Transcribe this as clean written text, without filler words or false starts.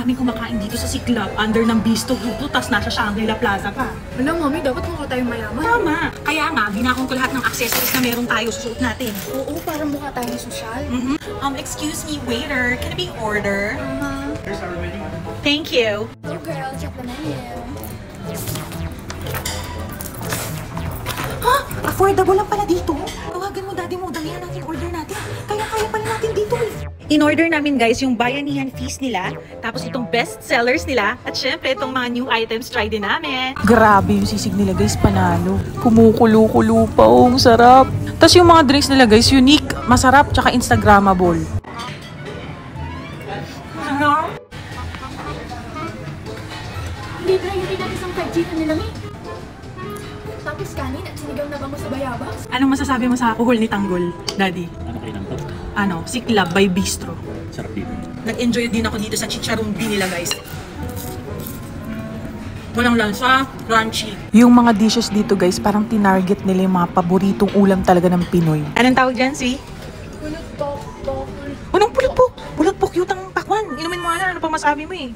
maraming kumakain dito sa Siklab, under ng Bistro Grupo, tas nasa Shangri-La Plaza pa. Alam, mami, dapat mukha tayong mayaman. Tama. Kaya nga, binakong ko lahat ng accessories na meron tayo susuot natin. Oo, para mukha tayong sosyal. Excuse me, waiter. Can I be order? Here's our menu. Thank you. Oh, girl, check the menu. Ha? Affordable lang pala dito? Tawagan mo daddy mo, damihan natin order natin. Kaya pala natin dito eh. In-order namin guys yung bayanihan feast nila, tapos itong best sellers nila, at syempre itong mga new items try din namin. Grabe yung sisig nila guys, panalo. Kumukulo-kulo pa, ang sarap. Tapos yung mga drinks nila guys, unique, masarap, tsaka instagrammable. Ano? Libre yung pinagisang kajita nila, mi. Tapos kanin at sinigaw na bango sa bayabas. Anong masasabi mo sa alcohol ni Tanggol, daddy? Ano kayo ng to? Siklab by Bistro. Sarap dito. Nag-enjoy din ako dito sa chicharon bean nila guys. Walang lansa, crunchy. Yung mga dishes dito guys, parang tinarget nila yung mga paboritong ulam talaga ng Pinoy. Anong tawag dyan, si? Pulot-pok. Unang pulot po? Pulot po, cute ang pakwan. Inumin mo ano pa masabi mo eh.